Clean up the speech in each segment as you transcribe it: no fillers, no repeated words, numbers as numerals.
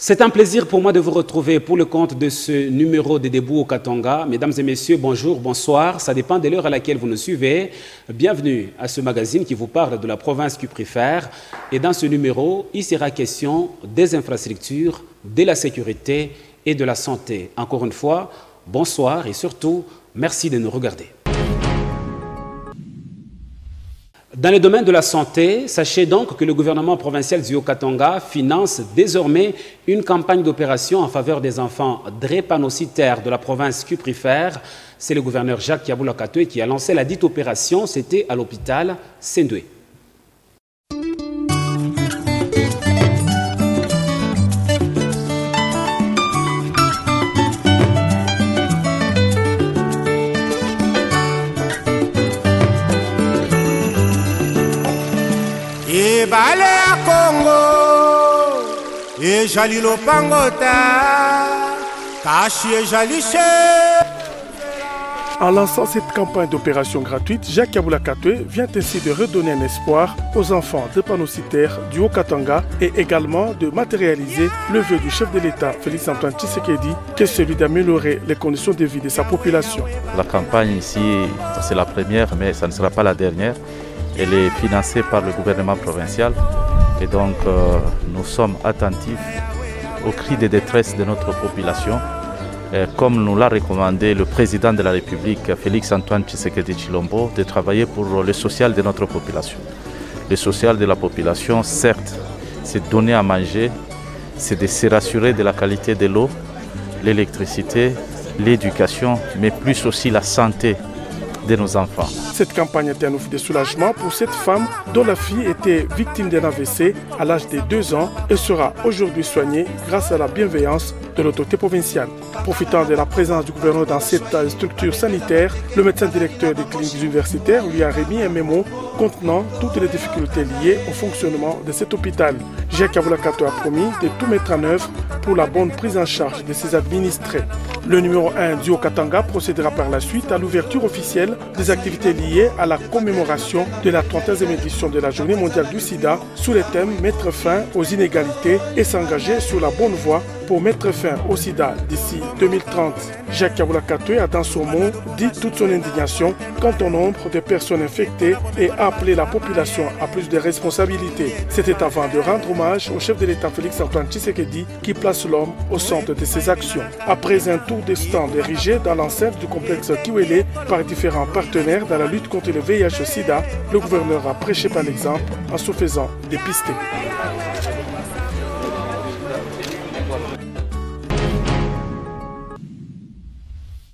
C'est un plaisir pour moi de vous retrouver pour le compte de ce numéro de Debout au Katanga. Mesdames et messieurs, bonjour, bonsoir. Ça dépend de l'heure à laquelle vous nous suivez. Bienvenue à ce magazine qui vous parle de la province Cuprifère. Et dans ce numéro, il sera question des infrastructures, de la sécurité et de la santé. Encore une fois, bonsoir et surtout, merci de nous regarder. Dans le domaine de la santé, sachez donc que le gouvernement provincial du Haut-Katanga finance désormais une campagne d'opération en faveur des enfants drépanocytaires de la province Cuprifère. C'est le gouverneur Jacques Yaboula Katoué qui a lancé la dite opération. C'était à l'hôpital Sendoué. Balé à Congo, et Jalilo Pangota, Kachi et Jaliché. En lançant cette campagne d'opération gratuite, Jacques Yaboula Katoué vient ainsi de redonner un espoir aux enfants drépanocytaires du Haut-Katanga et également de matérialiser le vœu du chef de l'État, Félix Antoine Tshisekedi, qui est celui d'améliorer les conditions de vie de sa population. La campagne ici, c'est la première, mais ça ne sera pas la dernière. Elle est financée par le gouvernement provincial et donc nous sommes attentifs aux cris de détresse de notre population. Comme nous l'a recommandé le président de la République, Félix Antoine Tshisekedi Tshilombo, de travailler pour le social de notre population. Le social de la population, certes, c'est donner à manger, c'est de se rassurer de la qualité de l'eau, l'électricité, l'éducation, mais plus aussi la santé de nos enfants. Cette campagne est un ouf de soulagement pour cette femme dont la fille était victime d'un AVC à l'âge de 2 ans et sera aujourd'hui soignée grâce à la bienveillance de l'autorité provinciale. Profitant de la présence du gouverneur dans cette structure sanitaire, le médecin directeur des cliniques universitaires lui a remis un mémo contenant toutes les difficultés liées au fonctionnement de cet hôpital. Jacques Yaboula Katoué a promis de tout mettre en œuvre pour la bonne prise en charge de ses administrés. Le numéro 1 du Haut-Katanga procédera par la suite à l'ouverture officielle des activités liées à la commémoration de la 30e édition de la Journée mondiale du sida sous le thème « Mettre fin aux inégalités et s'engager sur la bonne voie pour mettre fin au sida d'ici 2030. Jacques Yaboula Katoué a dans son mot dit toute son indignation quant au nombre de personnes infectées et a appelé la population à plus de responsabilités. C'était avant de rendre hommage au chef de l'État Félix Antoine Tshisekedi qui place l'homme au centre de ses actions. Après un tour de stand érigé dans l'enceinte du complexe Kiwele par différents partenaires dans la lutte contre le VIH-Sida, le gouverneur a prêché par l'exemple en se faisant dépister.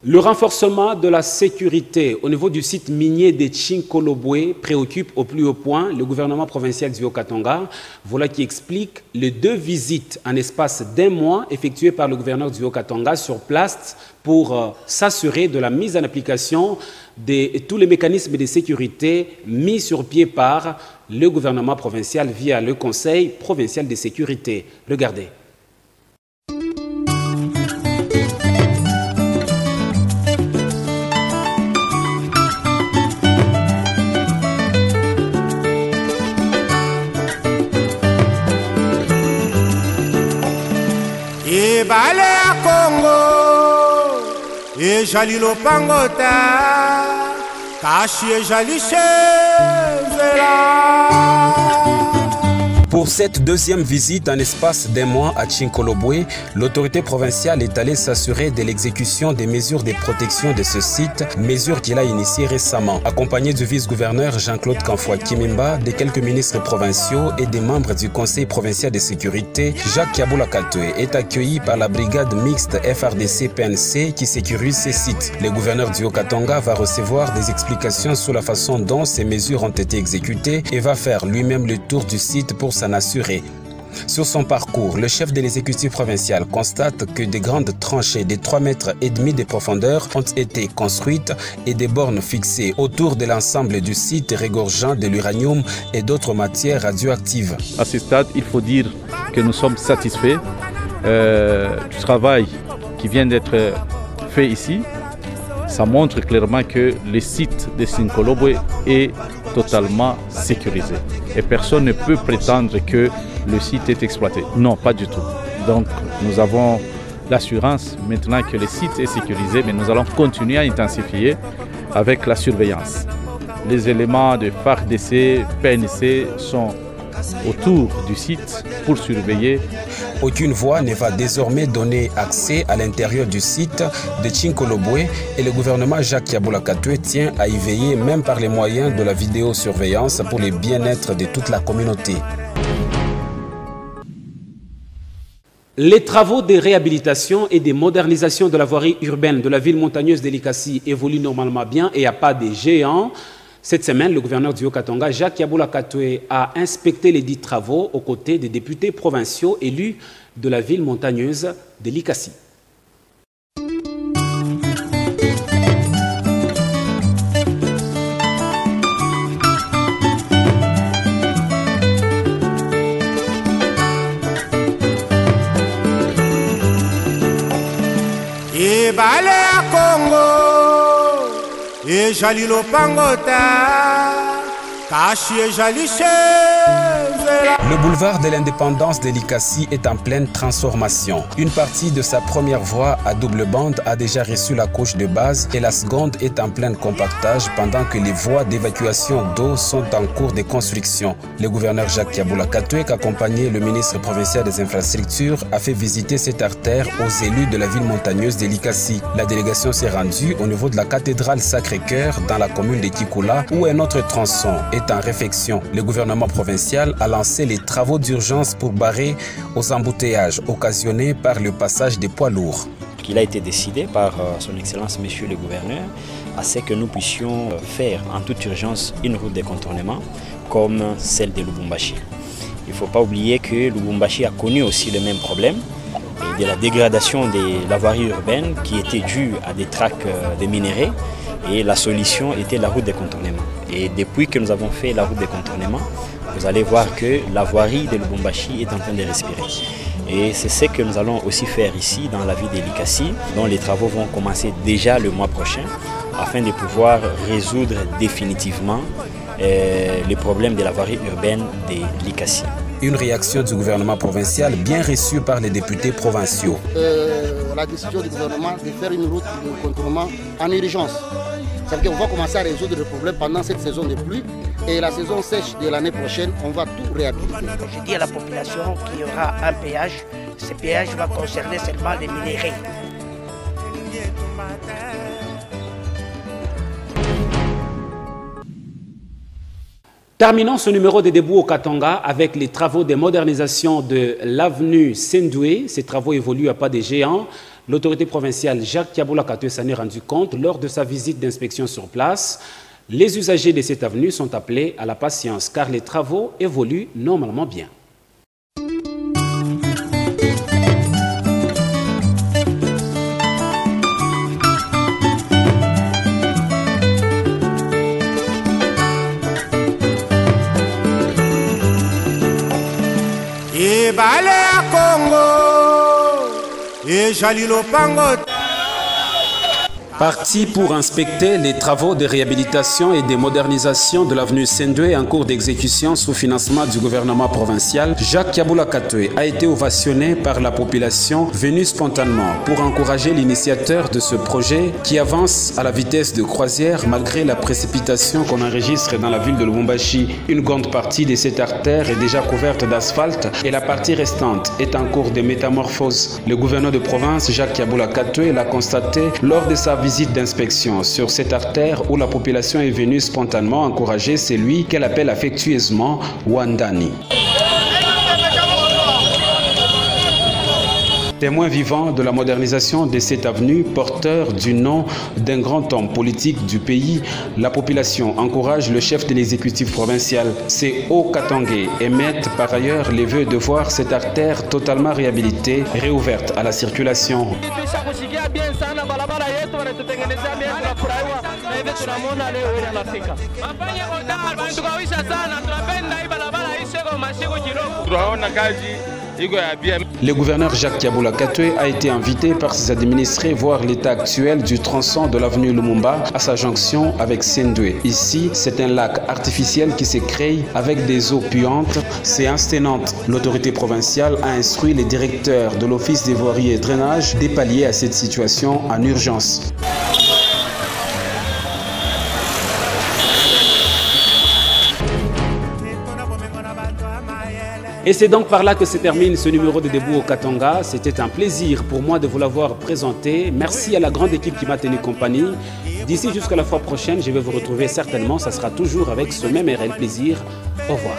Le renforcement de la sécurité au niveau du site minier de Tchinkolobwe préoccupe au plus haut point le gouvernement provincial du Haut-Katanga. Voilà qui explique les 2 visites en espace d'1 mois effectuées par le gouverneur du Haut-Katanga sur place pour s'assurer de la mise en application de tous les mécanismes de sécurité mis sur pied par le gouvernement provincial via le Conseil provincial de sécurité. Regardez. Et Balé à Congo, et Jalilo Pangota, Kachi et Jaliché. Pour cette 2e visite en espace d'1 mois à Tchinkolobwe, l'autorité provinciale est allée s'assurer de l'exécution des mesures de protection de ce site, mesures qu'il a initiées récemment. Accompagné du vice-gouverneur Jean-Claude Kamfwa Kimimba, de quelques ministres provinciaux et des membres du Conseil provincial de sécurité, Jacques Yaboula Katoué est accueilli par la brigade mixte FRDC-PNC qui sécurise ces sites. Le gouverneur du Haut-Katanga va recevoir des explications sur la façon dont ces mesures ont été exécutées et va faire lui-même le tour du site pour s'en assurer. Sur son parcours, le chef de l'exécutif provincial constate que des grandes tranchées de 3,5 mètres de profondeur ont été construites et des bornes fixées autour de l'ensemble du site regorgeant de l'uranium et d'autres matières radioactives. À ce stade, il faut dire que nous sommes satisfaits du travail qui vient d'être fait ici. Ça montre clairement que le site de Tchinkolobwe est totalement sécurisé. Et personne ne peut prétendre que le site est exploité. Non, pas du tout. Donc nous avons l'assurance maintenant que le site est sécurisé, mais nous allons continuer à intensifier avec la surveillance. Les éléments de FARDC, PNC sont autour du site pour surveiller. Aucune voie ne va désormais donner accès à l'intérieur du site de Tchinkolobwe et le gouvernement Jacques Yabula Katoué tient à y veiller même par les moyens de la vidéosurveillance pour le bien-être de toute la communauté. Les travaux de réhabilitation et de modernisation de la voirie urbaine de la ville montagneuse de Likasi évoluent normalement bien et à pas de géants. Cette semaine, le gouverneur du Haut-Katanga, Jacques Yabula Katoué, a inspecté les dits travaux aux côtés des députés provinciaux élus de la ville montagneuse de Likasi. Et balé à Congo, et Jalilo Pangota, Kachi et Jaliché. Le boulevard de l'indépendance de Likasi est en pleine transformation. Une partie de sa première voie à double bande a déjà reçu la couche de base et la seconde est en plein compactage pendant que les voies d'évacuation d'eau sont en cours de construction. Le gouverneur Jacques Yabula Katoué, accompagné le ministre provincial des infrastructures, a fait visiter cette artère aux élus de la ville montagneuse de Likasi. La délégation s'est rendue au niveau de la cathédrale Sacré-Cœur dans la commune de Kikoula où un autre tronçon est en réfection. Le gouvernement provincial a lancé les travaux d'urgence pour barrer aux embouteillages occasionnés par le passage des poids lourds. Il a été décidé par son Excellence Monsieur le Gouverneur à ce que nous puissions faire en toute urgence une route de contournement comme celle de Lubumbashi. Il ne faut pas oublier que Lubumbashi a connu aussi le même problème de la dégradation de la voirie urbaine qui était due à des traques de minerais et la solution était la route de contournement. Et depuis que nous avons fait la route de contournement, vous allez voir que la voirie de Lubumbashi est en train de respirer. Et c'est ce que nous allons aussi faire ici dans la ville de Likasi, dont les travaux vont commencer déjà le mois prochain, afin de pouvoir résoudre définitivement les problèmes de la voirie urbaine de Likasi. Une réaction du gouvernement provincial bien reçue par les députés provinciaux. La décision du gouvernement de faire une route de contournement en urgence. Ça veut dire qu'on va commencer à résoudre le problème pendant cette saison de pluie et la saison sèche de l'année prochaine, on va tout réhabiliter. Je dis à la population qu'il y aura un péage. Ce péage va concerner seulement les minéraux. Terminons ce numéro de Debout au Katanga avec les travaux de modernisation de l'avenue Sendoué. Ces travaux évoluent à pas de géants. L'autorité provinciale Jacques Yabula Katoué s'en est rendu compte lors de sa visite d'inspection sur place. Les usagers de cette avenue sont appelés à la patience car les travaux évoluent normalement bien. Et balé à Congo, et Jalilo Pangota. Parti pour inspecter les travaux de réhabilitation et de modernisation de l'avenue Sendoué en cours d'exécution sous financement du gouvernement provincial, Jacques Yabula Katoué a été ovationné par la population venue spontanément pour encourager l'initiateur de ce projet qui avance à la vitesse de croisière malgré la précipitation qu'on enregistre dans la ville de Lubumbashi. Une grande partie de cette artère est déjà couverte d'asphalte et la partie restante est en cours de métamorphose. Le gouverneur de province, Jacques Yabula Katoué, l'a constaté lors de sa visite d'inspection sur cette artère où la population est venue spontanément encourager celui qu'elle appelle affectueusement Wandani. Témoin vivant de la modernisation de cette avenue, porteur du nom d'un grand homme politique du pays, la population encourage le chef de l'exécutif provincial, c'est Haut-Katanga, et met par ailleurs les vœux de voir cette artère totalement réhabilitée, réouverte à la circulation. Le gouverneur Jacques Yabula Katwe a été invité par ses administrés voir l'état actuel du tronçon de l'avenue Lumumba à sa jonction avec Sendwe. Ici, c'est un lac artificiel qui s'est créé avec des eaux puantes. Séance tenante. L'autorité provinciale a instruit les directeurs de l'Office des voiries et drainage de pallier à cette situation en urgence. Et c'est donc par là que se termine ce numéro de Debout au Katanga. C'était un plaisir pour moi de vous l'avoir présenté. Merci à la grande équipe qui m'a tenu compagnie. D'ici jusqu'à la fois prochaine, je vais vous retrouver certainement. Ça sera toujours avec ce même réel plaisir. Au revoir.